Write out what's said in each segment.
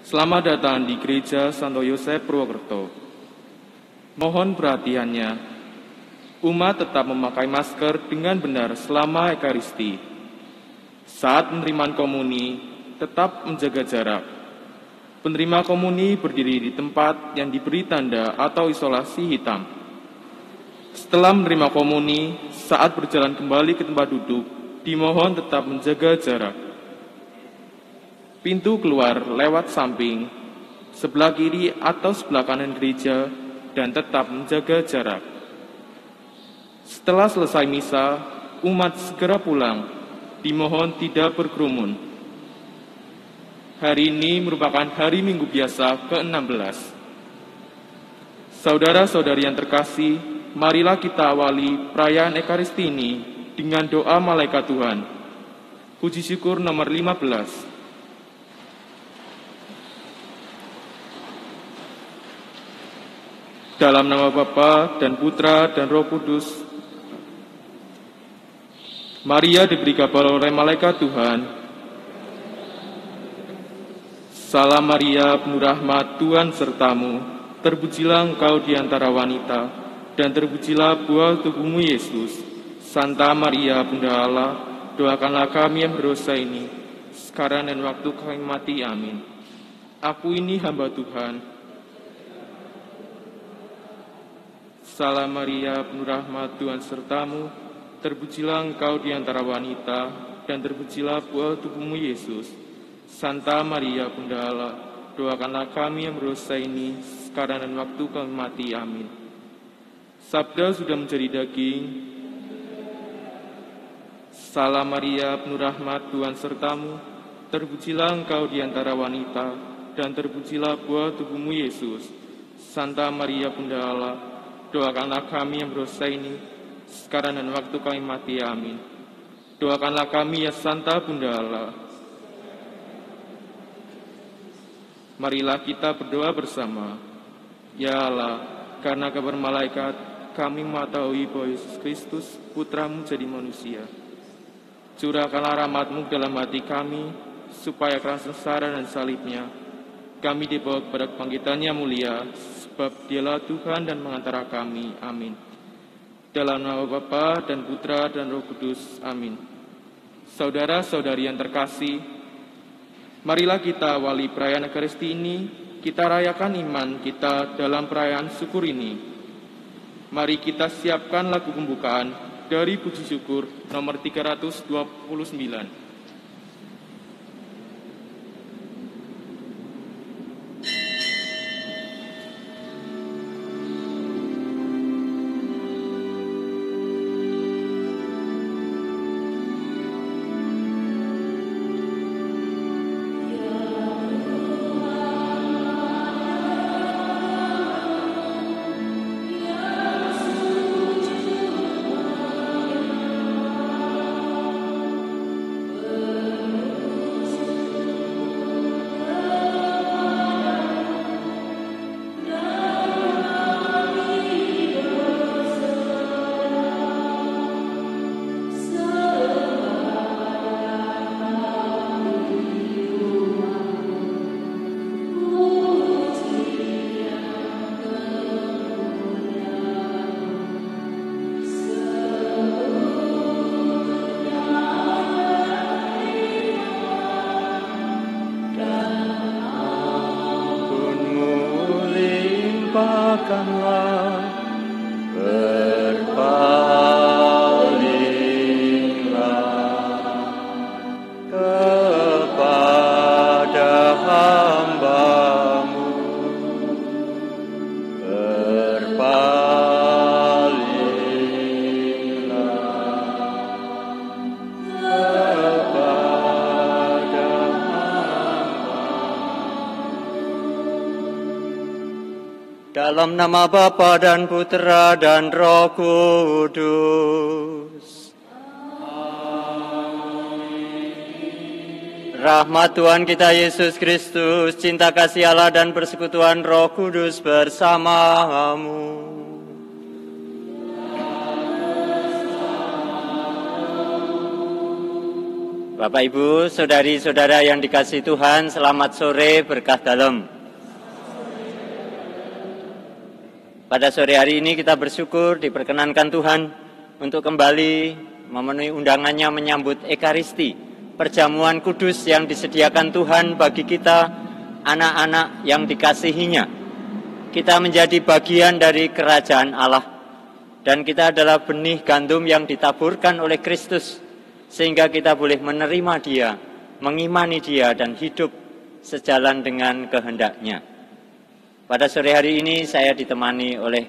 Selamat datang di Gereja Santo Yosef Purwokerto. Mohon perhatiannya, umat tetap memakai masker dengan benar selama Ekaristi. Saat penerimaan komuni, tetap menjaga jarak. Penerima komuni berdiri di tempat yang diberi tanda atau isolasi hitam. Setelah menerima komuni, saat berjalan kembali ke tempat duduk, dimohon tetap menjaga jarak. Pintu keluar lewat samping, sebelah kiri atau sebelah kanan gereja, dan tetap menjaga jarak. Setelah selesai misa, umat segera pulang, dimohon tidak berkerumun. Hari ini merupakan hari Minggu biasa ke-16. Saudara-saudari yang terkasih, marilah kita awali perayaan Ekaristi ini dengan doa Malaikat Tuhan. Puji syukur nomor 15. Dalam nama Bapa dan Putra dan Roh Kudus. Maria diberi kabar oleh malaikat Tuhan. Salam Maria, penuh rahmat, Tuhan sertamu. Terpujilah engkau di antara wanita, dan terpujilah buah tubuhmu Yesus. Santa Maria, Bunda Allah, doakanlah kami yang berdosa ini, sekarang dan waktu kami mati. Amin. Aku ini hamba Tuhan. Salam Maria, penuh rahmat, Tuhan sertamu. Terpujilah engkau di antara wanita, dan terpujilah buah tubuhmu Yesus. Santa Maria, Bunda Allah, doakanlah kami yang berdosa ini, sekarang dan waktu kami mati. Amin. Sabda sudah menjadi daging. Salam Maria, penuh rahmat, Tuhan sertamu. Terpujilah engkau di antara wanita, dan terpujilah buah tubuhmu Yesus. Santa Maria, Bunda Allah, doakanlah kami yang berdosa ini, sekarang dan waktu kami mati. Amin. Doakanlah kami ya Santa Bunda Allah. Marilah kita berdoa bersama. Ya Allah, karena kabar malaikat, kami mengetahui bahwa Yesus Kristus, Putramu jadi manusia. Curahkanlah rahmat-Mu dalam hati kami, supaya karena sengsara dan salibnya, kami dibawa kepada kebangkitannya mulia, sebab Dialah Tuhan dan mengantara kami. Amin. Dalam nama Bapa dan Putra dan Roh Kudus. Amin. Saudara-saudari yang terkasih, marilah kita awali perayaan Ekaristi ini. Kita rayakan iman kita dalam perayaan syukur ini. Mari kita siapkan lagu pembukaan dari Puji Syukur nomor 329. Dalam nama Bapa dan Putra dan Roh Kudus. Amin. Rahmat Tuhan kita Yesus Kristus, cinta kasih Allah dan persekutuan Roh Kudus bersamamu. Bapak Ibu, saudari-saudara yang dikasihi Tuhan, selamat sore berkah dalam. Pada sore hari ini kita bersyukur diperkenankan Tuhan untuk kembali memenuhi undangannya menyambut Ekaristi, perjamuan kudus yang disediakan Tuhan bagi kita, anak-anak yang dikasihinya. Kita menjadi bagian dari kerajaan Allah, dan kita adalah benih gandum yang ditaburkan oleh Kristus, sehingga kita boleh menerima Dia, mengimani Dia, dan hidup sejalan dengan kehendak-Nya. Pada sore hari ini saya ditemani oleh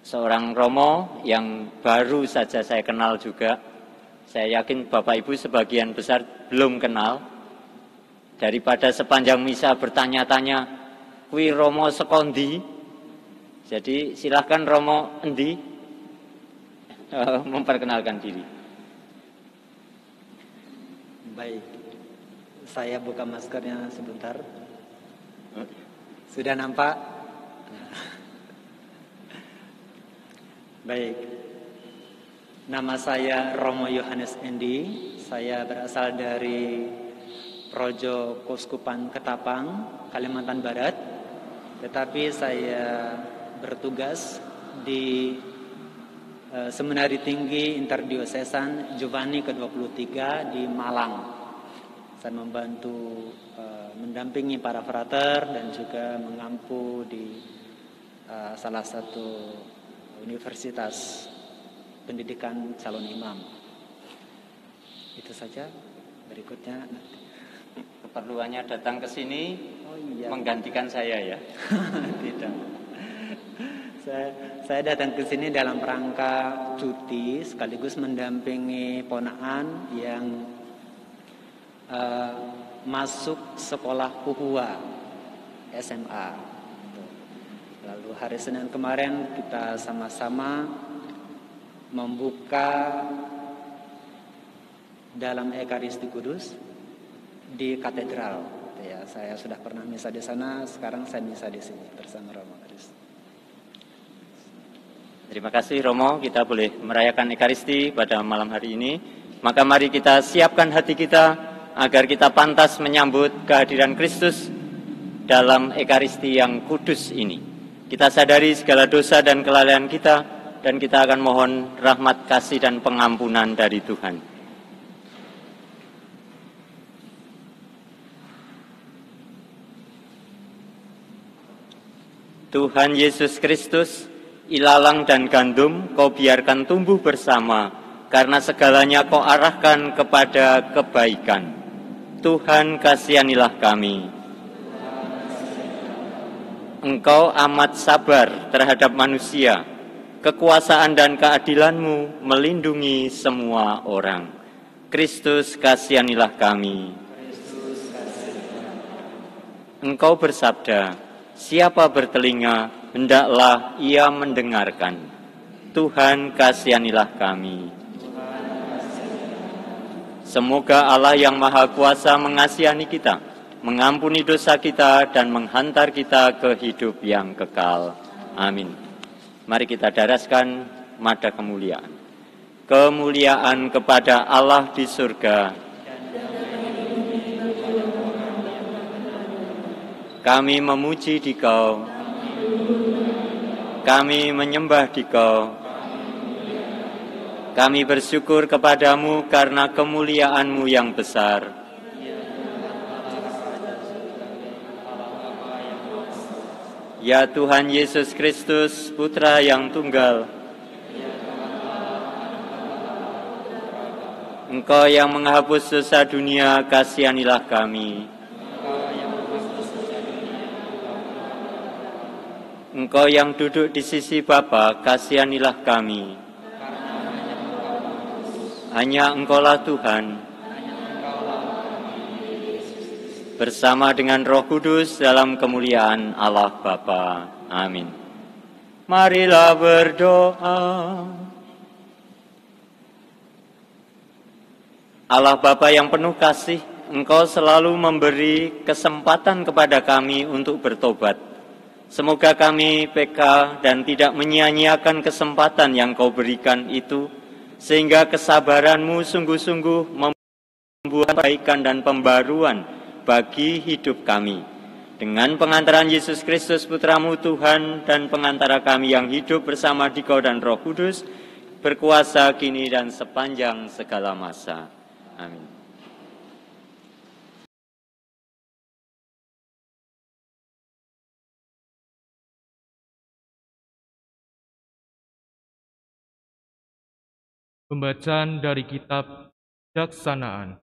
seorang romo yang baru saja saya kenal juga. Saya yakin Bapak Ibu sebagian besar belum kenal. Daripada sepanjang misa bertanya-tanya, "Kui romo sekondi?" Jadi silahkan romo endi memperkenalkan diri. Baik, saya buka maskernya sebentar. Sudah nampak? Baik, nama saya Romo Yohanes Endi. Saya berasal dari Projo Kuskupan Ketapang, Kalimantan Barat. Tetapi saya bertugas di Seminari Tinggi Interdiocesan Giovanni ke-23 di Malang. Saya membantu mendampingi para frater dan juga mengampu di salah satu universitas pendidikan calon imam. Itu saja. Berikutnya Keperluannya datang ke sini menggantikan saya ya? Tidak. Saya datang ke sini dalam rangka cuti sekaligus mendampingi ponakan yang masuk sekolah Huhua SMA. Lalu hari Senin kemarin kita sama-sama membuka dalam Ekaristi Kudus di katedral. Ya, saya sudah pernah misa di sana, sekarang saya misa di sini bersama Romo Kristus. Terima kasih Romo, kita boleh merayakan Ekaristi pada malam hari ini. Maka mari kita siapkan hati kita agar kita pantas menyambut kehadiran Kristus dalam Ekaristi yang kudus ini. Kita sadari segala dosa dan kelalaian kita, dan kita akan mohon rahmat kasih dan pengampunan dari Tuhan. Tuhan Yesus Kristus, ilalang dan gandum Kau biarkan tumbuh bersama, karena segalanya Kau arahkan kepada kebaikan. Tuhan kasihanilah kami. Engkau amat sabar terhadap manusia, kekuasaan dan keadilan-Mu melindungi semua orang. Kristus kasihanilah kami. Engkau bersabda, siapa bertelinga, hendaklah ia mendengarkan. Tuhan kasihanilah kami. Semoga Allah yang Maha Kuasa mengasihani kita, mengampuni dosa kita, dan menghantar kita ke hidup yang kekal. Amin. Mari kita daraskan mada kemuliaan. Kemuliaan kepada Allah di surga. Kami memuji Dikau. Kami menyembah Dikau. Kami bersyukur kepadamu karena kemuliaan-Mu yang besar. Ya Tuhan Yesus Kristus, Putra yang tunggal, Engkau yang menghapus dosa dunia, kasihanilah kami. Engkau yang duduk di sisi Bapa, kasihanilah kami. Hanya Engkaulah Tuhan, bersama dengan Roh Kudus dalam kemuliaan Allah Bapa. Amin. Marilah berdoa. Allah Bapa yang penuh kasih, Engkau selalu memberi kesempatan kepada kami untuk bertobat. Semoga kami peka dan tidak menyia-nyiakan kesempatan yang Kau berikan itu, sehingga kesabaran-Mu sungguh-sungguh kebaikan dan pembaruan bagi hidup kami. Dengan pengantaran Yesus Kristus Putramu Tuhan dan pengantara kami yang hidup bersama Dikau dan Roh Kudus, berkuasa kini dan sepanjang segala masa. Amin. Pembacaan dari Kitab Kebijaksanaan.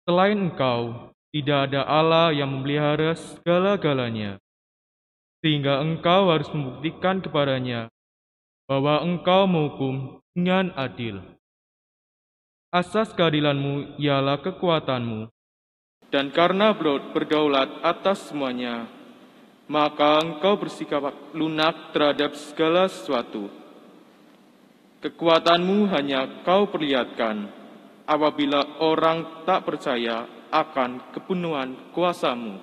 Selain Engkau, tidak ada Allah yang memelihara segala-galanya, sehingga engkau harus membuktikan kepadanya bahwa engkau menghukum dengan adil. Asas keadilanmu ialah kekuatanmu, dan karena berdaulat atas semuanya, maka engkau bersikap lunak terhadap segala sesuatu. Kekuatanmu hanya kau perlihatkan apabila orang tak percaya akan kepenuhan kuasamu.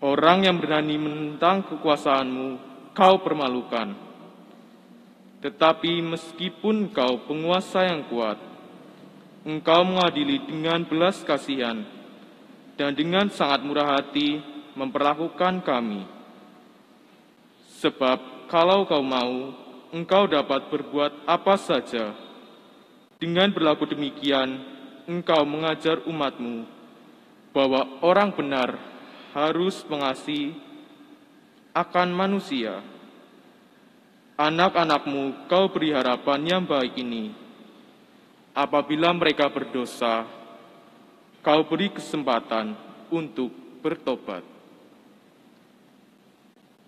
Orang yang berani menentang kekuasaanmu, kau permalukan. Tetapi meskipun kau penguasa yang kuat, engkau mengadili dengan belas kasihan dan dengan sangat murah hati memperlakukan kami. Sebab kalau kau mau, engkau dapat berbuat apa saja. Dengan berlaku demikian, engkau mengajar umatmu bahwa orang benar harus mengasihi akan manusia. Anak-anakmu kau beri harapan yang baik ini. Apabila mereka berdosa, kau beri kesempatan untuk bertobat.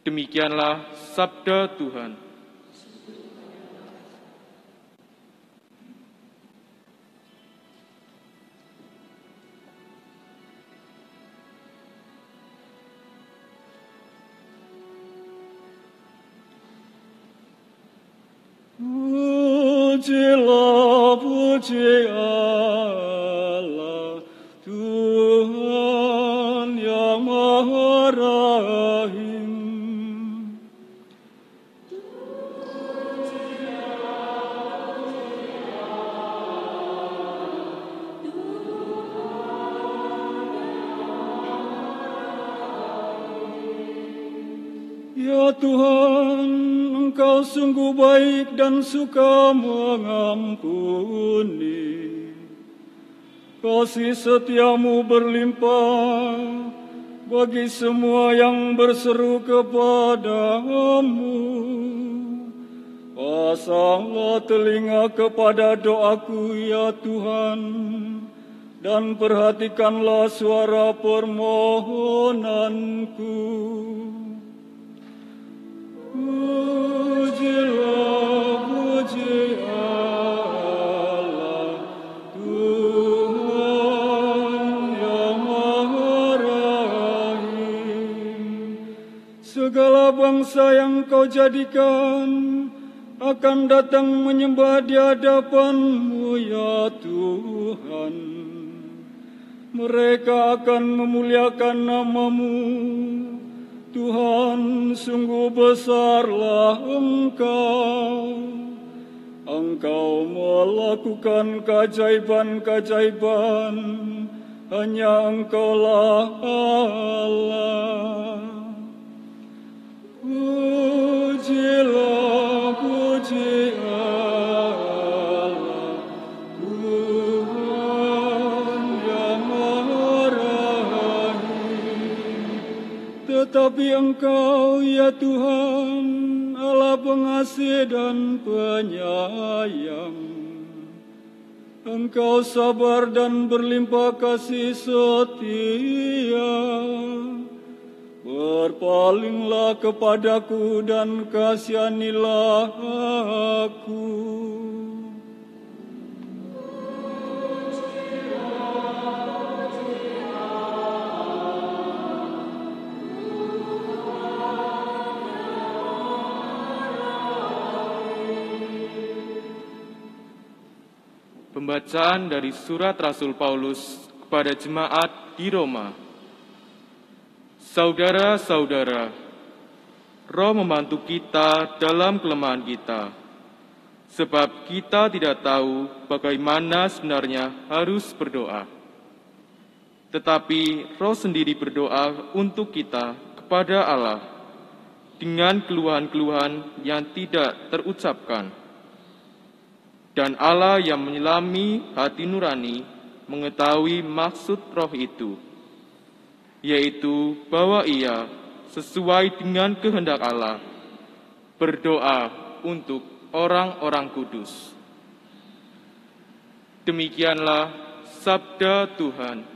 Demikianlah sabda Tuhan. Pujilah, puji Allah, Tuhan yang Maha Rahim. Ya Tuhan, Engkau sungguh baik dan suka mengampuni. Kasih setiamu berlimpah bagi semua yang berseru kepadamu. Pasanglah telinga kepada doaku, ya Tuhan, dan perhatikanlah suara permohonanku. Pujilah, puji Allah, Tuhan yang Maha Rahim. Segala bangsa yang Kau jadikan akan datang menyembah di hadapan-Mu, ya Tuhan. Mereka akan memuliakan nama-Mu. Tuhan, sungguh besarlah Engkau. Engkau melakukan keajaiban-keajaiban, hanya Engkaulah Allah. Pujilah, puji Allah, Tuhan yang Maha Rahim. Tetapi Engkau, ya Tuhan, Allah pengasih dan penyayang. Engkau sabar dan berlimpah kasih setia. Berpalinglah kepadaku dan kasihanilah aku. Pembacaan dari surat Rasul Paulus kepada jemaat di Roma. Saudara-saudara, Roh membantu kita dalam kelemahan kita, sebab kita tidak tahu bagaimana sebenarnya harus berdoa. Tetapi Roh sendiri berdoa untuk kita kepada Allah dengan keluhan-keluhan yang tidak terucapkan. Dan Allah yang menyelami hati nurani mengetahui maksud Roh itu, yaitu bahwa Ia sesuai dengan kehendak Allah berdoa untuk orang-orang kudus. Demikianlah sabda Tuhan.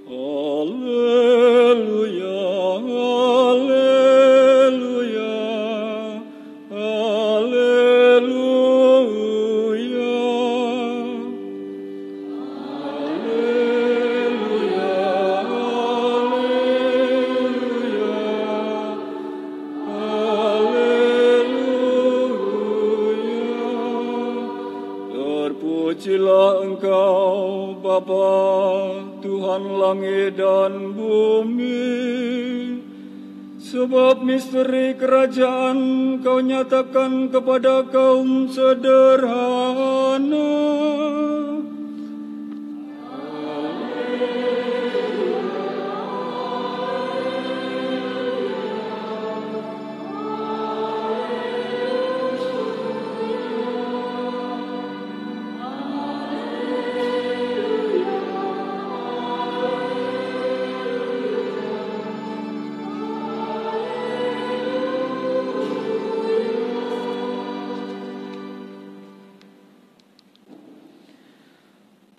Haleluya, haleluya, haleluya. Haleluya, haleluya. Terpujilah Engkau, Bapa, Tuhan langit dan bumi, sebab misteri kerajaan Kau nyatakan kepada kaum sederhana.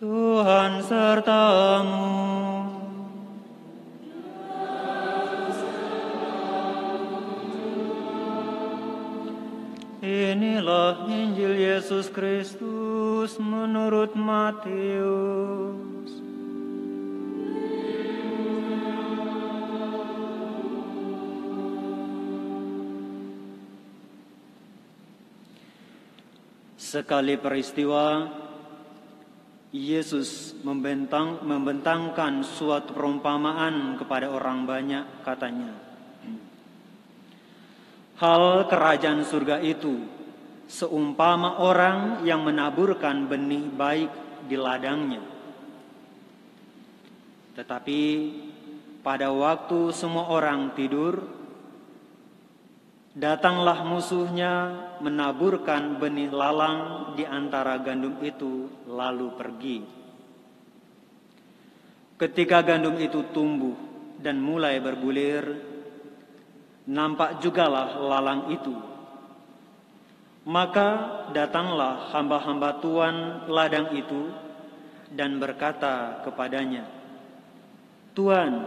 Tuhan sertamu. Inilah Injil Yesus Kristus menurut Matius. Sekali peristiwa, Yesus membentangkan suatu perumpamaan kepada orang banyak, katanya, hal kerajaan surga itu seumpama orang yang menaburkan benih baik di ladangnya. Tetapi pada waktu semua orang tidur, datanglah musuhnya menaburkan benih lalang di antara gandum itu, lalu pergi. Ketika gandum itu tumbuh dan mulai berbulir, nampak jugalah lalang itu. Maka datanglah hamba-hamba tuan ladang itu dan berkata kepadanya, "Tuan,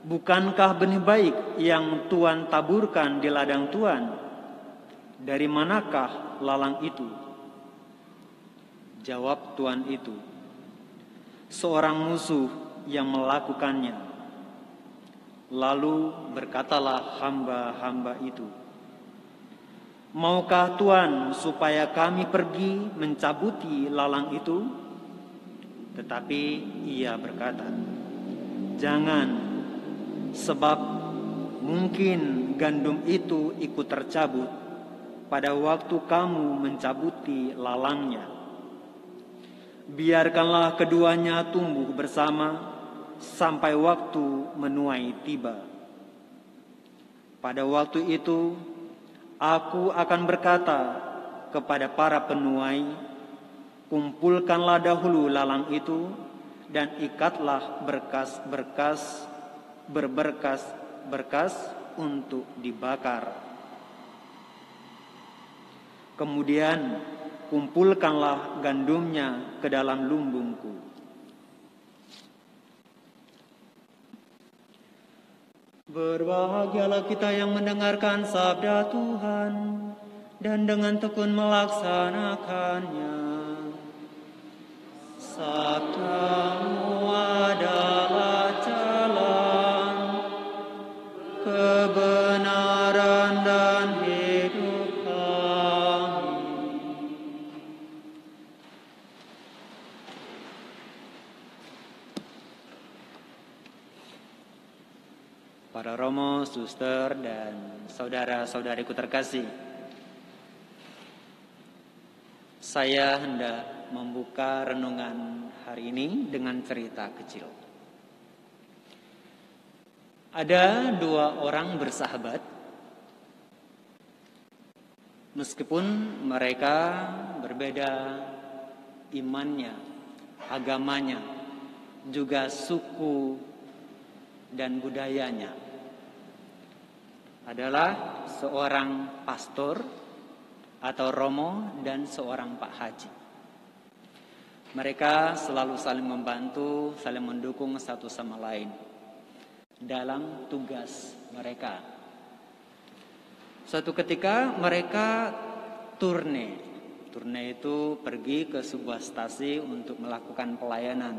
bukankah benih baik yang Tuan taburkan di ladang Tuan? Dari manakah lalang itu?" Jawab tuan itu, "Seorang musuh yang melakukannya." Lalu berkatalah hamba-hamba itu, "Maukah Tuan supaya kami pergi mencabuti lalang itu?" Tetapi ia berkata, "Jangan, sebab mungkin gandum itu ikut tercabut pada waktu kamu mencabuti lalangnya. Biarkanlah keduanya tumbuh bersama sampai waktu menuai tiba. Pada waktu itu aku akan berkata kepada para penuai, kumpulkanlah dahulu lalang itu dan ikatlah berkas-berkas untuk dibakar. Kemudian kumpulkanlah gandumnya ke dalam lumbungku." Berbahagialah kita yang mendengarkan sabda Tuhan dan dengan tekun melaksanakannya. Sabda-Mu adalah jalan, kebenaran dan hidup kami. para romo, suster, dan saudara-saudariku terkasih. Saya hendak membuka renungan hari ini dengan cerita kecil. Ada dua orang bersahabat, meskipun mereka berbeda imannya, agamanya, juga suku dan budayanya. Adalah seorang pastor atau romo dan seorang pak haji. Mereka selalu saling membantu, saling mendukung satu sama lain dalam tugas mereka. Suatu ketika mereka turne itu pergi ke sebuah stasi untuk melakukan pelayanan.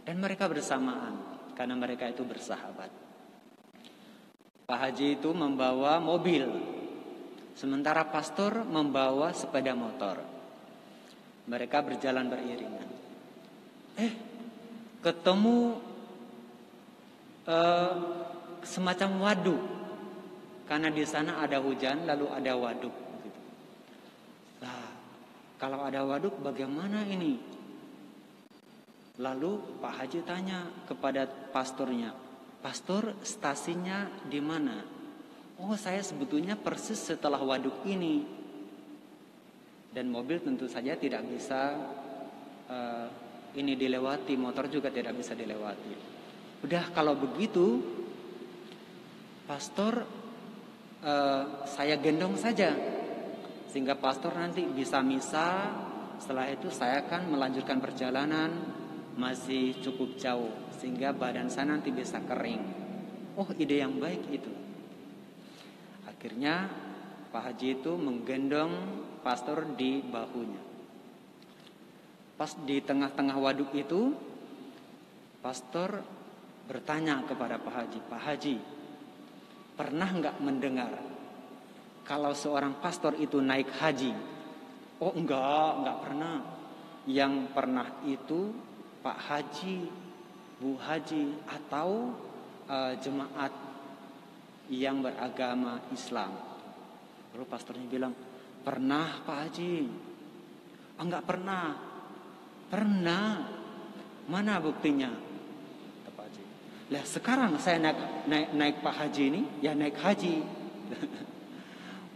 Dan mereka bersamaan karena mereka itu bersahabat. Pak Haji itu membawa mobil, sementara pastor membawa sepeda motor. Mereka berjalan beriringan. Ketemu semacam waduk, karena di sana ada hujan lalu ada waduk. Nah, kalau ada waduk bagaimana ini? Lalu Pak Haji tanya kepada pastornya, "Pastor, stasinya di mana?" "Oh, saya sebetulnya persis setelah waduk ini." Dan mobil tentu saja tidak bisa ini dilewati, motor juga tidak bisa dilewati. Udah, kalau begitu, pastor, saya gendong saja, sehingga pastor nanti bisa misa. Setelah itu saya akan melanjutkan perjalanan, masih cukup jauh, sehingga badan saya nanti bisa kering. Oh, ide yang baik itu. Akhirnya Pak Haji itu menggendong pastor di bahunya. Pas di tengah-tengah waduk itu, pastor bertanya kepada Pak Haji, "Pak Haji, pernah nggak mendengar kalau seorang pastor itu naik haji?" "Oh, enggak pernah. Yang pernah itu Pak Haji, Bu Haji, atau jemaat yang beragama Islam." Lalu pastornya bilang, "Pernah Pak Haji." "Enggak pernah." "Pernah. Mana buktinya?" Lah, sekarang saya naik Pak Haji ini, ya naik haji.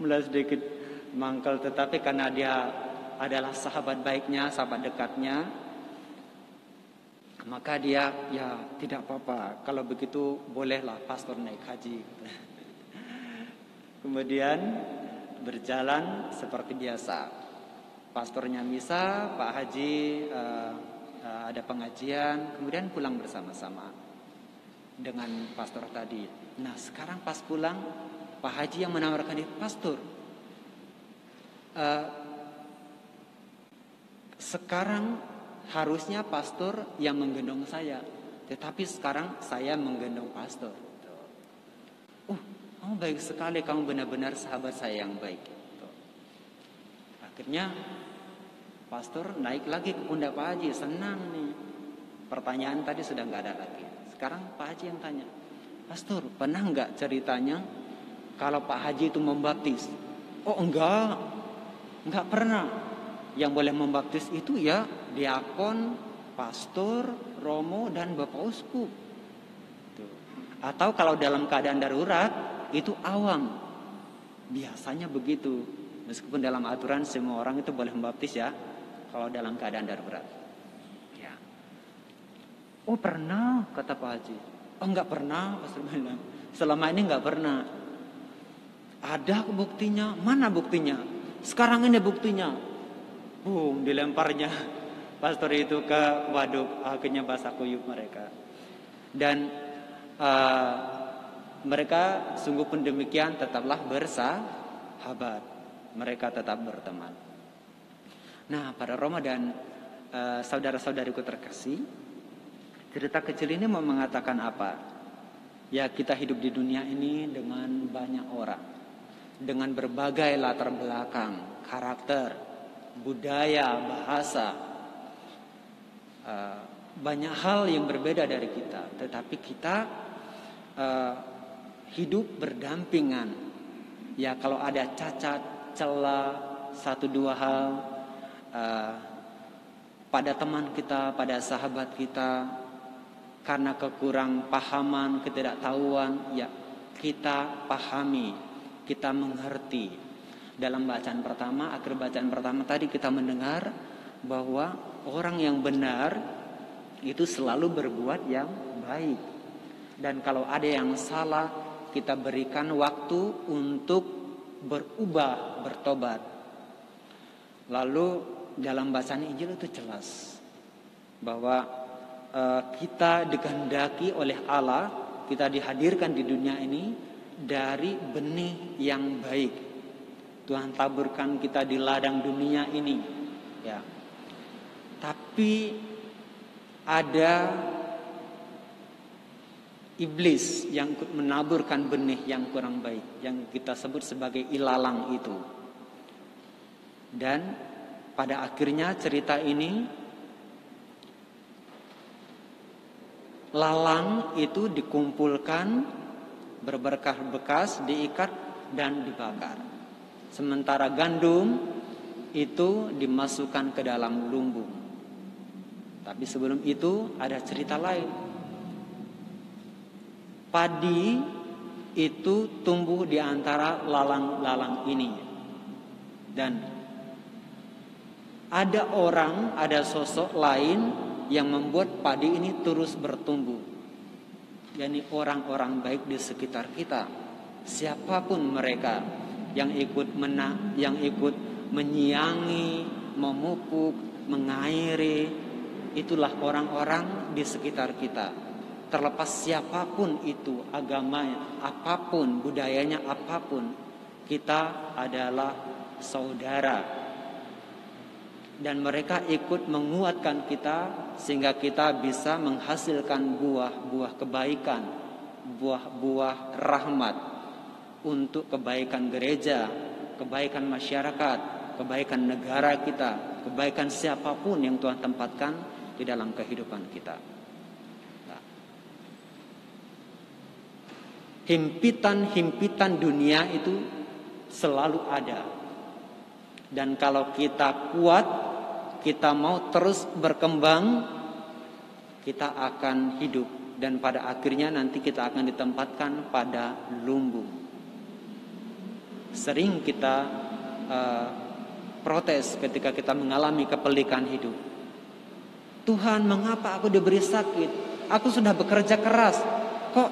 Mulai sedikit mangkal, tetapi karena dia adalah sahabat baiknya, sahabat dekatnya, maka dia, ya tidak apa-apa, kalau begitu bolehlah pastor naik haji. Kemudian berjalan seperti biasa. Pastornya misa, Pak Haji ada pengajian, kemudian pulang bersama-sama dengan pastor tadi. Nah, sekarang pas pulang, Pak Haji yang menawarkan diri, "Pastor, sekarang harusnya pastor yang menggendong saya, tetapi sekarang saya menggendong pastor." "Oh, kamu baik sekali, kamu benar-benar sahabat saya yang baik." Akhirnya pastor naik lagi ke pundak Pak Haji, senang nih. Pertanyaan tadi sudah nggak ada lagi. Sekarang Pak Haji yang tanya, "Pastor, pernah nggak ceritanya kalau Pak Haji itu membaptis?" "Oh, enggak pernah. Yang boleh membaptis itu ya diakon, pastor, romo, dan bapak uskup. Atau kalau dalam keadaan darurat itu awam. Biasanya begitu. Meskipun dalam aturan semua orang itu boleh membaptis ya, kalau dalam keadaan darurat." Ya. "Oh, pernah," kata Pak Haji. "Oh, enggak pernah," pastor bilang. "Selama ini enggak pernah." "Ada buktinya." "Mana buktinya?" "Sekarang ini buktinya." Boom, dilemparnya pastor itu ke waduk, akhirnya basah kuyup mereka. Dan mereka sungguh pun demikian, tetaplah bersahabat. Mereka tetap berteman. Nah, para Roma dan saudara-saudariku terkasih, cerita kecil ini mau mengatakan apa? Ya, kita hidup di dunia ini dengan banyak orang, dengan berbagai latar belakang, karakter, budaya, bahasa, banyak hal yang berbeda dari kita. Tetapi kita hidup berdampingan. Ya, kalau ada cacat, celah, 1-2 hal pada teman kita, pada sahabat kita, karena kekurang pahaman, ketidaktahuan, ya kita pahami, kita mengerti. Dalam bacaan pertama, akhir bacaan pertama tadi kita mendengar bahwa orang yang benar itu selalu berbuat yang baik. Dan kalau ada yang salah, kita berikan waktu untuk berubah, bertobat. Lalu dalam bacaan Injil itu jelas bahwa kita dikehendaki oleh Allah, kita dihadirkan di dunia ini dari benih yang baik. Tuhan taburkan kita di ladang dunia ini, ya. Tapi ada iblis yang menaburkan benih yang kurang baik, yang kita sebut sebagai ilalang itu. Dan pada akhirnya cerita ini, lalang itu dikumpulkan, berberkas-bekas, diikat dan dibakar. Sementara gandum itu dimasukkan ke dalam lumbung. Tapi sebelum itu ada cerita lain. Padi itu tumbuh di antara lalang-lalang ini. Dan ada orang, ada sosok lain yang membuat padi ini terus bertumbuh. yakni orang-orang baik di sekitar kita. Siapapun mereka yang ikut yang ikut menyiangi, memupuk, mengairi, itulah orang-orang di sekitar kita. Terlepas siapapun itu, agamanya apapun, budayanya apapun, kita adalah saudara. Dan mereka ikut menguatkan kita sehingga kita bisa menghasilkan buah-buah kebaikan, buah-buah rahmat untuk kebaikan gereja, kebaikan masyarakat, kebaikan negara kita, kebaikan siapapun yang Tuhan tempatkan di dalam kehidupan kita. Nah, himpitan-himpitan dunia itu selalu ada. Dan kalau kita kuat, kita mau terus berkembang, kita akan hidup. Dan pada akhirnya nanti kita akan ditempatkan pada lumbung. Sering kita protes ketika kita mengalami kepelikan hidup. Tuhan, mengapa aku diberi sakit? Aku sudah bekerja keras, kok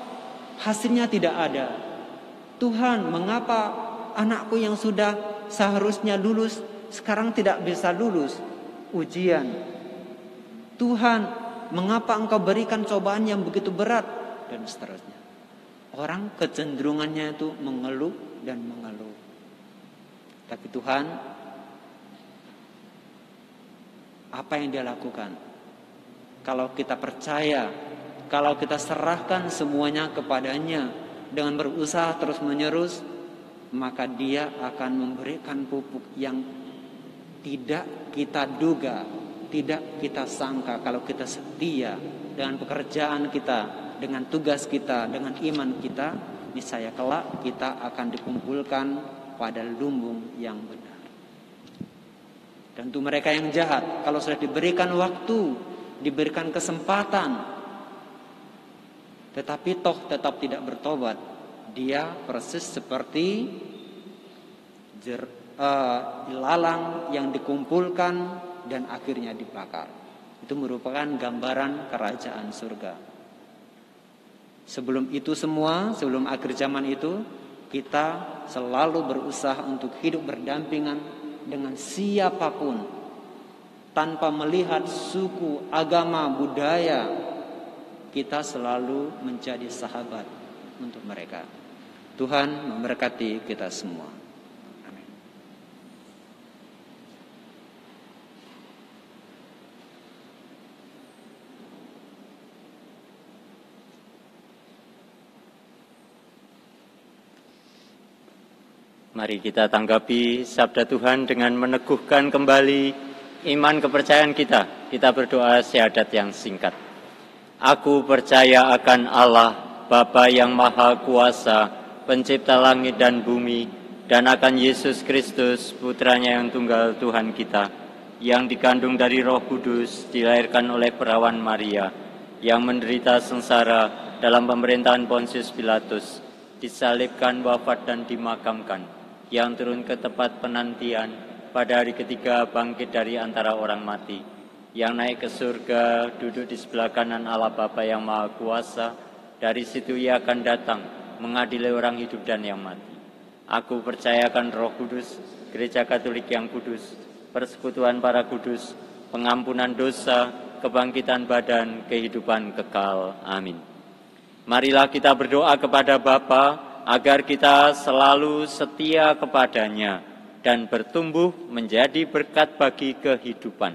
hasilnya tidak ada? Tuhan, mengapa anakku yang sudah seharusnya lulus sekarang tidak bisa lulus ujian? Tuhan, mengapa Engkau berikan cobaan yang begitu berat? Dan seterusnya. Orang kecenderungannya itu mengeluh dan mengeluh. Tapi Tuhan, apa yang Dia lakukan? Kalau kita percaya, kalau kita serahkan semuanya kepadanya dengan berusaha terus menerus, maka Dia akan memberikan pupuk yang tidak kita duga, tidak kita sangka. Kalau kita setia dengan pekerjaan kita, dengan tugas kita, dengan iman kita, niscaya kelak kita akan dikumpulkan pada lumbung yang benar. Dan untuk mereka yang jahat, kalau sudah diberikan waktu, diberikan kesempatan, tetapi toh tetap tidak bertobat, dia persis seperti ilalang yang dikumpulkan dan akhirnya dibakar. Itu merupakan gambaran kerajaan surga. Sebelum itu semua, sebelum akhir zaman itu, kita selalu berusaha untuk hidup berdampingan dengan siapapun, tanpa melihat suku, agama, budaya. Kita selalu menjadi sahabat untuk mereka. Tuhan memberkati kita semua. Amin. Mari kita tanggapi sabda Tuhan dengan meneguhkan kembali iman kepercayaan kita. Kita berdoa syahadat yang singkat. Aku percaya akan Allah, Bapa yang Maha Kuasa, Pencipta langit dan bumi, dan akan Yesus Kristus, Putranya yang tunggal Tuhan kita, yang dikandung dari Roh Kudus, dilahirkan oleh perawan Maria, yang menderita sengsara dalam pemerintahan Pontius Pilatus, disalibkan, wafat dan dimakamkan, yang turun ke tempat penantian, pada hari ketiga bangkit dari antara orang mati, yang naik ke surga, duduk di sebelah kanan Allah Bapa yang Maha Kuasa. Dari situ Ia akan datang mengadili orang hidup dan yang mati. Aku percayakan Roh Kudus, Gereja Katolik yang kudus, persekutuan para kudus, pengampunan dosa, kebangkitan badan, kehidupan kekal. Amin. Marilah kita berdoa kepada Bapa agar kita selalu setia kepadanya dan bertumbuh menjadi berkat bagi kehidupan.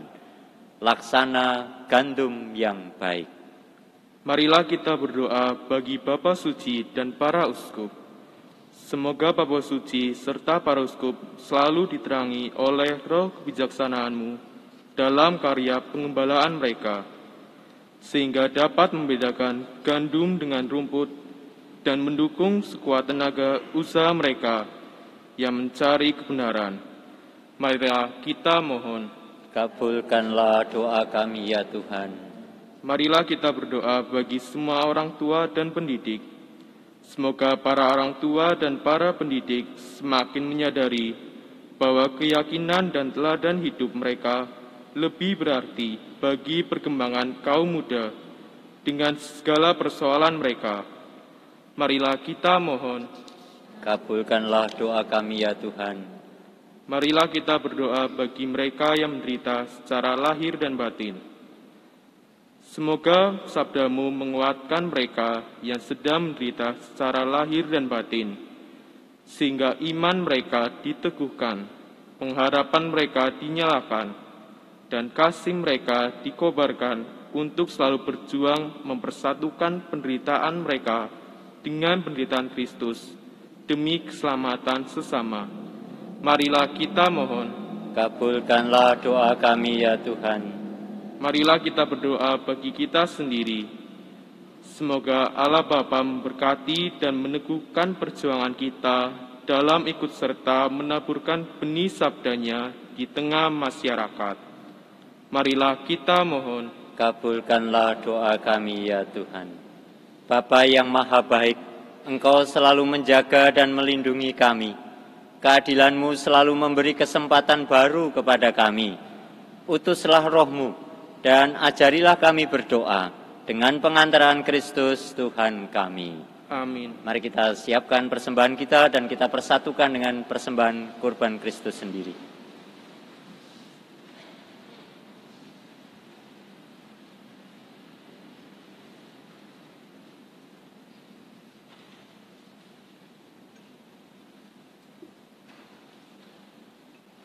Laksana gandum yang baik. Marilah kita berdoa bagi Bapa Suci dan para uskup. Semoga Bapa Suci serta para uskup selalu diterangi oleh roh kebijaksanaan-Mu dalam karya pengembalaan mereka, sehingga dapat membedakan gandum dengan rumput dan mendukung sekuat tenaga usaha mereka yang mencari kebenaran. Marilah kita mohon. Kabulkanlah doa kami ya Tuhan. Marilah kita berdoa bagi semua orang tua dan pendidik. Semoga para orang tua dan para pendidik semakin menyadari bahwa keyakinan dan teladan hidup mereka lebih berarti bagi perkembangan kaum muda dengan segala persoalan mereka. Marilah kita mohon. Kabulkanlah doa kami ya Tuhan. Marilah kita berdoa bagi mereka yang menderita secara lahir dan batin. Semoga sabda-Mu menguatkan mereka yang sedang menderita secara lahir dan batin, sehingga iman mereka diteguhkan, pengharapan mereka dinyalakan, dan kasih mereka dikobarkan untuk selalu berjuang mempersatukan penderitaan mereka dengan penderitaan Kristus, demi keselamatan sesama. Marilah kita mohon. Kabulkanlah doa kami ya Tuhan. Marilah kita berdoa bagi kita sendiri. Semoga Allah Bapa memberkati dan meneguhkan perjuangan kita dalam ikut serta menaburkan benih sabdanya di tengah masyarakat. Marilah kita mohon. Kabulkanlah doa kami ya Tuhan. Bapa yang Maha Baik, Engkau selalu menjaga dan melindungi kami. Keadilan-Mu selalu memberi kesempatan baru kepada kami. Utuslah Roh-Mu dan ajarilah kami berdoa dengan pengantaran Kristus Tuhan kami. Amin. Mari kita siapkan persembahan kita dan kita persatukan dengan persembahan kurban Kristus sendiri.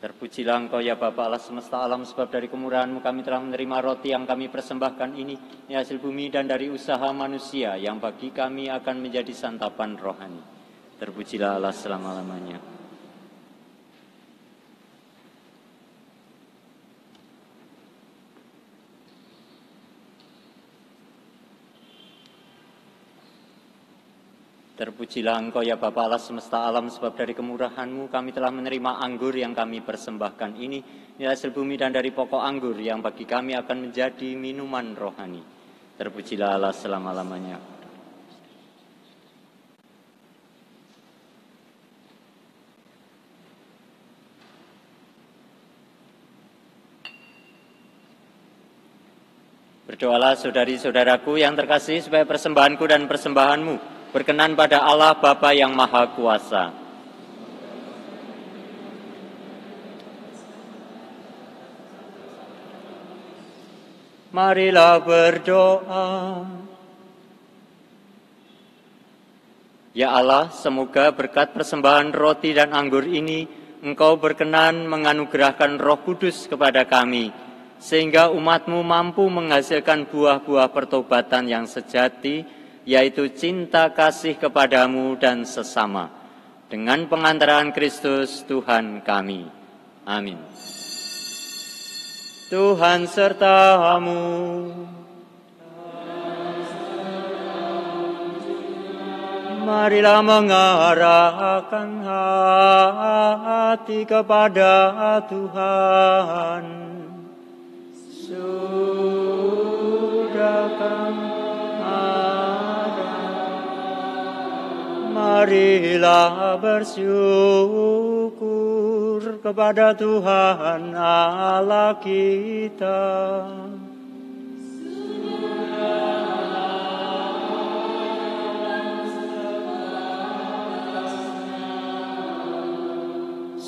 Terpujilah Engkau ya Bapa Allah semesta alam, sebab dari kemurahan-Mu kami telah menerima roti yang kami persembahkan ini hasil bumi dan dari usaha manusia yang bagi kami akan menjadi santapan rohani. Terpujilah Allah selama-lamanya. Terpujilah Engkau ya Bapa Allah semesta alam, sebab dari kemurahan-Mu kami telah menerima anggur yang kami persembahkan ini hasil bumi dan dari pokok anggur yang bagi kami akan menjadi minuman rohani. Terpujilah Allah selama-lamanya. Berdoalah saudari-saudaraku yang terkasih, supaya persembahanku dan persembahanmu berkenan pada Allah Bapa yang Maha Kuasa. Marilah berdoa. Ya Allah, semoga berkat persembahan roti dan anggur ini, Engkau berkenan menganugerahkan Roh Kudus kepada kami, sehingga umat-Mu mampu menghasilkan buah-buah pertobatan yang sejati, yaitu cinta kasih kepadamu dan sesama, dengan pengantaran Kristus Tuhan kami. Amin. Tuhan sertamu. Marilah mengarahkan hati kepada Tuhan. Sudahkah ada? Marilah bersyukur kepada Tuhan Allah kita.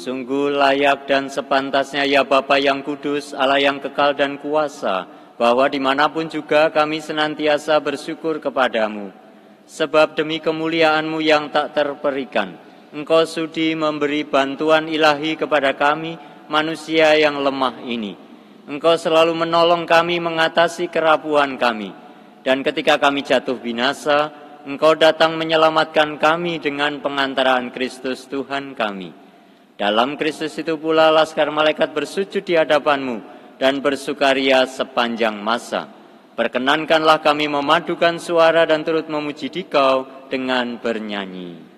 Sungguh layak dan sepantasnya ya Bapa yang kudus, Allah yang kekal dan kuasa, bahwa dimanapun juga kami senantiasa bersyukur kepadamu. Sebab demi kemuliaan-Mu yang tak terperikan, Engkau sudi memberi bantuan ilahi kepada kami, manusia yang lemah ini. Engkau selalu menolong kami mengatasi kerapuhan kami. Dan ketika kami jatuh binasa, Engkau datang menyelamatkan kami dengan pengantaraan Kristus Tuhan kami. Dalam Kristus itu pula laskar malaikat bersujud di hadapan-Mu dan bersukaria sepanjang masa. Perkenankanlah kami memadukan suara dan turut memuji Dikau dengan bernyanyi.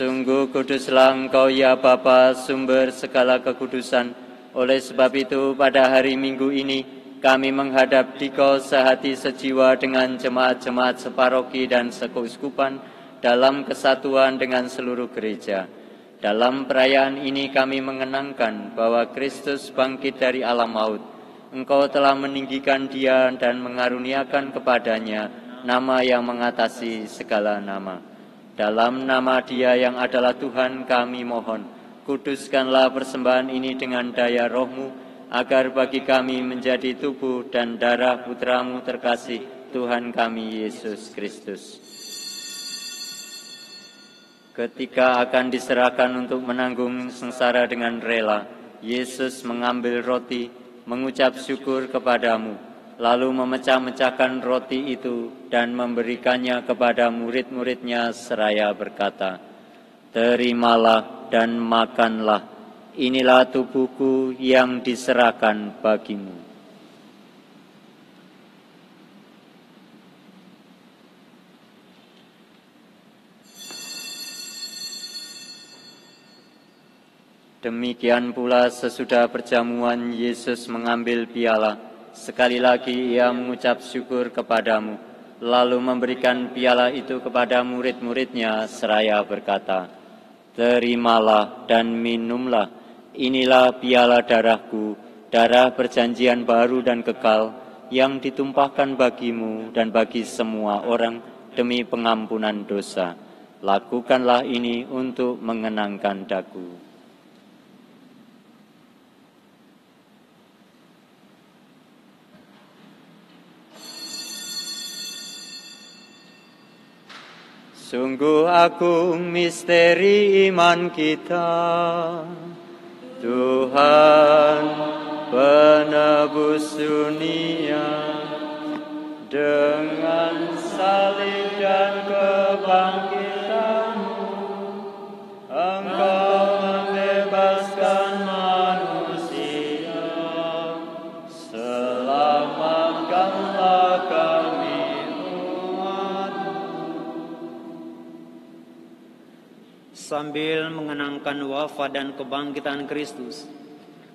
Sungguh kuduslah Engkau ya Bapa, sumber segala kekudusan. Oleh sebab itu pada hari Minggu ini kami menghadap Dikau sehati sejiwa dengan jemaat-jemaat separoki dan sekeuskupan dalam kesatuan dengan seluruh gereja. Dalam perayaan ini kami mengenangkan bahwa Kristus bangkit dari alam maut. Engkau telah meninggikan Dia dan mengaruniakan kepadanya nama yang mengatasi segala nama. Dalam nama Dia yang adalah Tuhan kami mohon, kuduskanlah persembahan ini dengan daya Roh-Mu, agar bagi kami menjadi tubuh dan darah Putra-Mu terkasih, Tuhan kami Yesus Kristus. Ketika akan diserahkan untuk menanggung sengsara dengan rela, Yesus mengambil roti, mengucap syukur kepadamu, lalu memecah-mecahkan roti itu dan memberikannya kepada murid-muridnya seraya berkata, "Terimalah dan makanlah, inilah tubuhku yang diserahkan bagimu." Demikian pula sesudah perjamuan Yesus mengambil piala. Sekali lagi Ia mengucap syukur kepadamu, lalu memberikan piala itu kepada murid-muridnya seraya berkata, "Terimalah dan minumlah, inilah piala darahku, darah perjanjian baru dan kekal, yang ditumpahkan bagimu dan bagi semua orang demi pengampunan dosa. Lakukanlah ini untuk mengenangkan daku." Sungguh agung misteri iman kita, Tuhan penebus dunia, dengan salib dan kebangkitan-Mu, Engkau membebaskan manusia, selamatkanlah kami. Sambil mengenangkan wafat dan kebangkitan Kristus,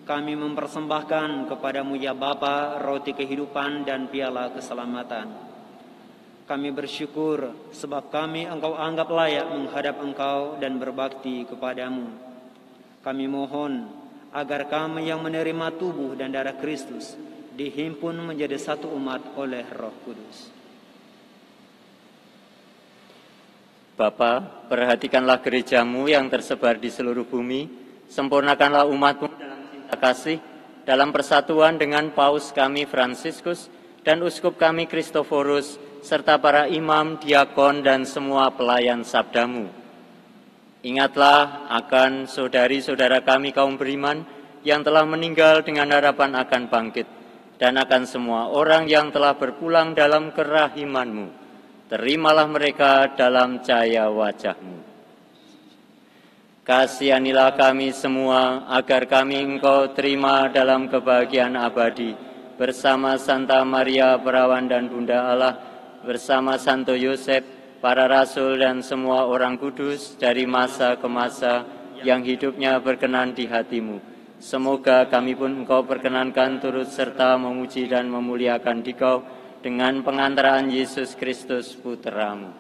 kami mempersembahkan kepadamu ya Bapa roti kehidupan dan piala keselamatan. Kami bersyukur sebab kami Engkau anggap layak menghadap Engkau dan berbakti kepadamu. Kami mohon agar kami yang menerima tubuh dan darah Kristus dihimpun menjadi satu umat oleh Roh Kudus. Bapa, perhatikanlah gerejamu yang tersebar di seluruh bumi, sempurnakanlah umatmu dalam cinta kasih, dalam persatuan dengan Paus kami Fransiskus dan Uskup kami Kristoforus, serta para imam, diakon, dan semua pelayan sabdamu. Ingatlah akan saudari-saudara kami kaum beriman yang telah meninggal dengan harapan akan bangkit, dan akan semua orang yang telah berpulang dalam kerahimanmu. Terimalah mereka dalam cahaya wajah-Mu. Kasihanilah kami semua agar kami Engkau terima dalam kebahagiaan abadi bersama Santa Maria Perawan dan Bunda Allah, bersama Santo Yosef, para rasul dan semua orang kudus dari masa ke masa yang hidupnya berkenan di hati-Mu. Semoga kami pun Engkau perkenankan turut serta memuji dan memuliakan Dikau dengan pengantaran Yesus Kristus Putra-Mu.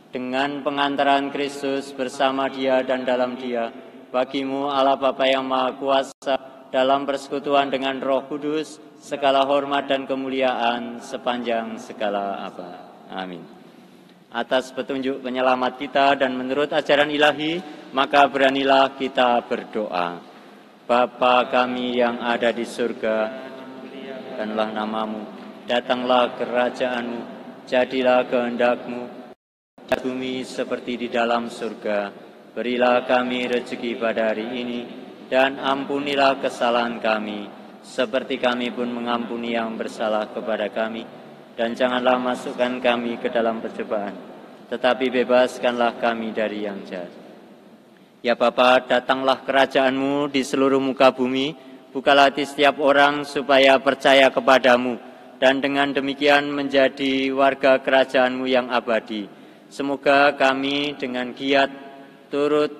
Dengan pengantaran Kristus bersama Dia dan dalam Dia, bagi-Mu Allah Bapa yang Maha Kuasa, dalam persekutuan dengan Roh Kudus, segala hormat dan kemuliaan sepanjang segala abad. Amin. Atas petunjuk penyelamat kita dan menurut ajaran ilahi, maka beranilah kita berdoa. Bapa kami yang ada di surga, dimuliakanlah nama-Mu, datanglah kerajaan-Mu, jadilah kehendak-Mu, di bumi seperti di dalam surga. Berilah kami rezeki pada hari ini, dan ampunilah kesalahan kami, seperti kami pun mengampuni yang bersalah kepada kami. Dan janganlah masukkan kami ke dalam percobaan, tetapi bebaskanlah kami dari yang jahat. Ya Bapa, datanglah kerajaan-Mu di seluruh muka bumi, bukalah hati setiap orang supaya percaya kepadamu, dan dengan demikian menjadi warga kerajaan-Mu yang abadi. Semoga kami dengan giat turut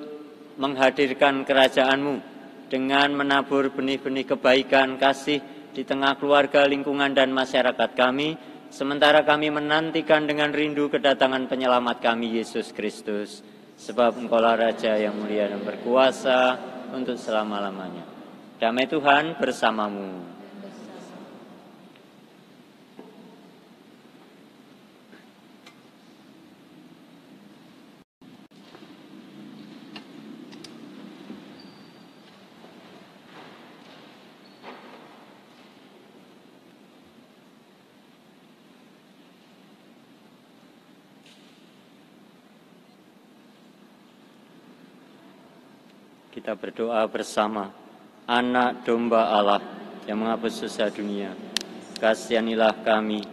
menghadirkan kerajaan-Mu dengan menabur benih-benih kebaikan kasih di tengah keluarga, lingkungan, dan masyarakat kami, sementara kami menantikan dengan rindu kedatangan penyelamat kami, Yesus Kristus. Sebab Engkaulah Raja yang mulia dan berkuasa untuk selama-lamanya. Damai Tuhan bersamamu. Kita berdoa bersama. Anak domba Allah yang menghapus dosa dunia, kasihanilah kami.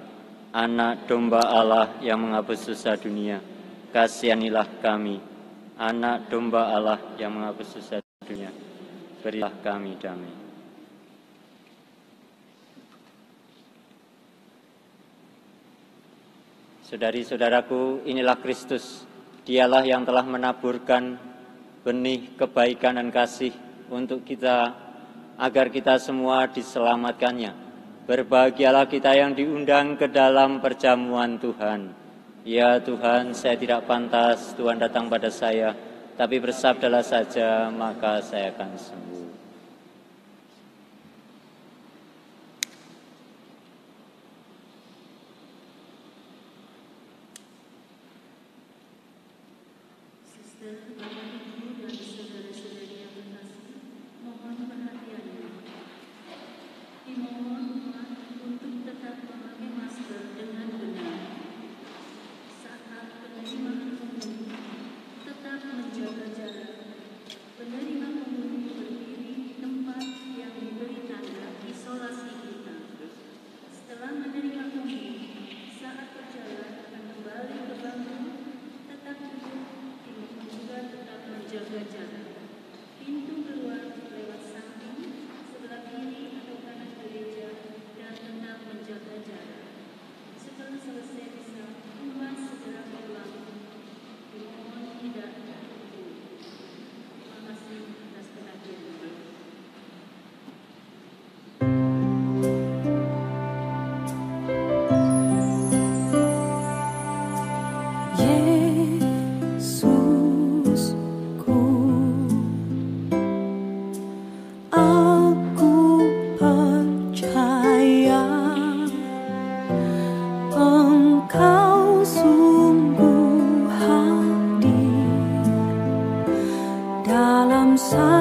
Anak domba Allah yang menghapus dosa dunia, kasihanilah kami. Anak domba Allah yang menghapus dosa dunia, berilah kami damai. Saudari-saudaraku, inilah Kristus. Dialah yang telah menaburkan benih kebaikan dan kasih untuk kita, agar kita semua diselamatkannya. Berbahagialah kita yang diundang ke dalam perjamuan Tuhan. Ya Tuhan, saya tidak pantas Tuhan datang pada saya, tapi bersabdalah saja, maka saya akan sembuh. Menerima pembunuh berdiri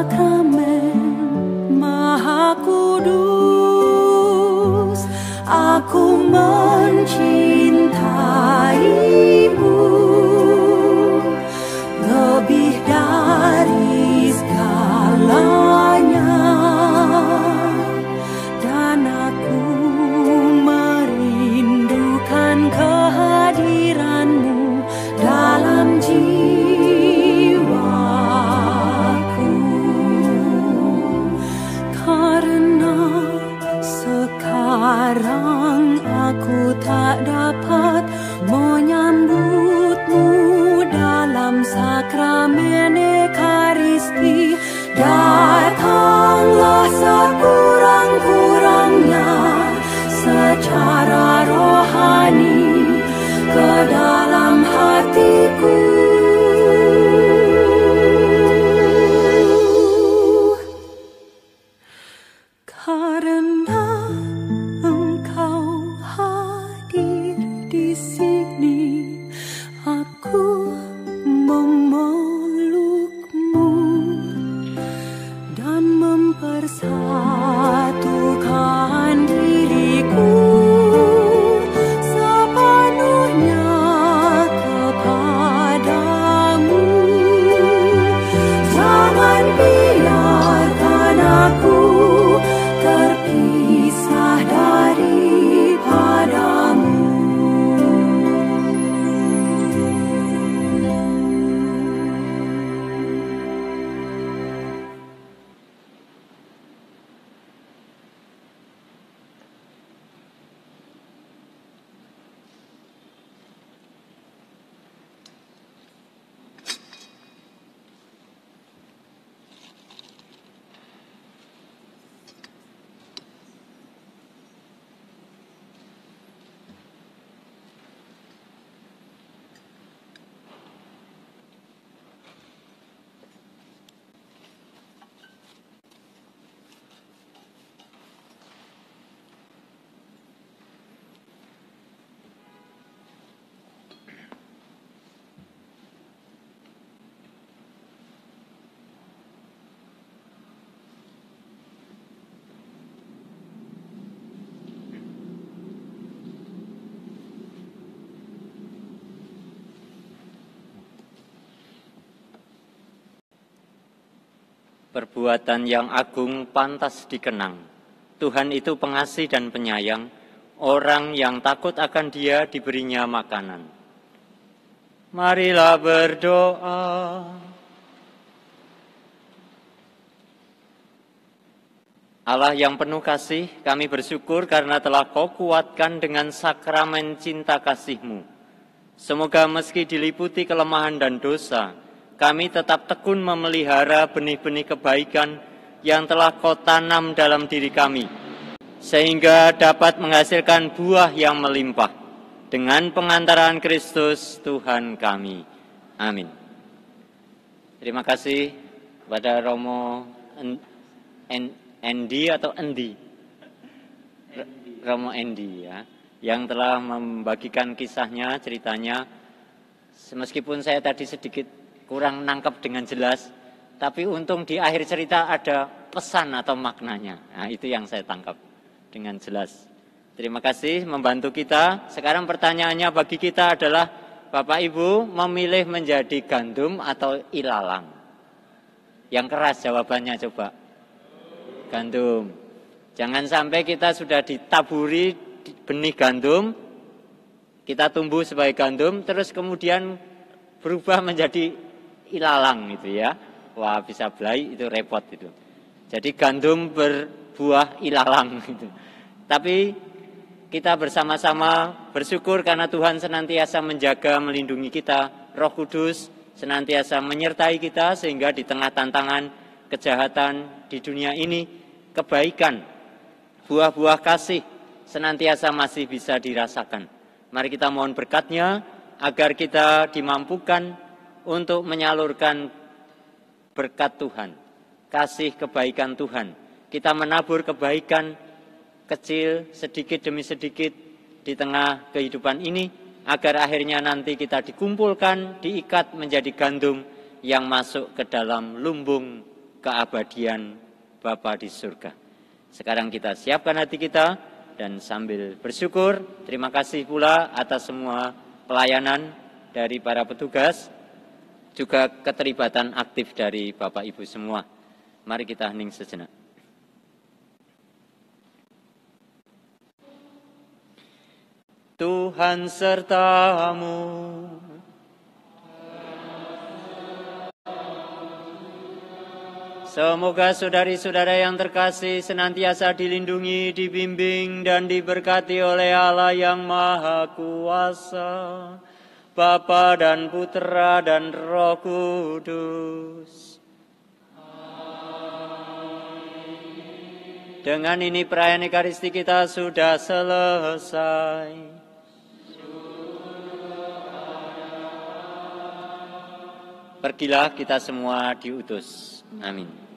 sakramen Maha Kudus, aku mencintaimu lebih dari segalanya, dan aku merindukan kehadiranmu dalam jiwaku. Karena sekarang aku tak dapat menyambutmu dalam sakramen Ekaristi, datanglah sekurang-kurangnya secara rohani ke dalam hatiku. Karena Engkau hadir di sini, aku memelukmu dan mempersatukan diriku sepenuhnya kepadamu. Jangan biarkan aku terpisah daripadamu. Perbuatan yang agung pantas dikenang. Tuhan itu pengasih dan penyayang. Orang yang takut akan Dia diberinya makanan. Marilah berdoa. Allah yang penuh kasih, kami bersyukur karena telah Kau kuatkan dengan sakramen cinta kasih-Mu. Semoga meski diliputi kelemahan dan dosa, kami tetap tekun memelihara benih-benih kebaikan yang telah Kau tanam dalam diri kami, sehingga dapat menghasilkan buah yang melimpah dengan pengantaran Kristus Tuhan kami. Amin. Terima kasih kepada Romo Endi atau Endi? Romo Endi ya, yang telah membagikan kisahnya, ceritanya. Meskipun saya tadi sedikit kurang nangkep dengan jelas, tapi untung di akhir cerita ada pesan atau maknanya. Nah, itu yang saya tangkap dengan jelas. Terima kasih membantu kita. Sekarang pertanyaannya bagi kita adalah, Bapak Ibu memilih menjadi gandum atau ilalang? Yang keras jawabannya coba. Gandum. Jangan sampai kita sudah ditaburi benih gandum, kita tumbuh sebagai gandum, terus kemudian berubah menjadi ilalang gitu ya. Wah, bisa belai, itu repot itu. Jadi gandum berbuah ilalang gitu. Tapi kita bersama-sama bersyukur karena Tuhan senantiasa menjaga, melindungi kita. Roh Kudus senantiasa menyertai kita sehingga di tengah tantangan kejahatan di dunia ini, kebaikan, buah-buah kasih senantiasa masih bisa dirasakan. Mari kita mohon berkat-Nya agar kita dimampukan untuk menyalurkan berkat Tuhan, kasih kebaikan Tuhan. Kita menabur kebaikan kecil sedikit demi sedikit di tengah kehidupan ini, agar akhirnya nanti kita dikumpulkan, diikat menjadi gandum yang masuk ke dalam lumbung keabadian Bapa di surga. Sekarang kita siapkan hati kita dan sambil bersyukur, terima kasih pula atas semua pelayanan dari para petugas, juga keterlibatan aktif dari Bapak Ibu semua. Mari kita hening sejenak. Tuhan sertamu. Semoga saudari-saudara yang terkasih senantiasa dilindungi, dibimbing, dan diberkati oleh Allah yang Maha Kuasa, Bapa dan Putra dan Roh Kudus. Dengan ini perayaan Ekaristi kita sudah selesai. Pergilah kita semua diutus. Amin.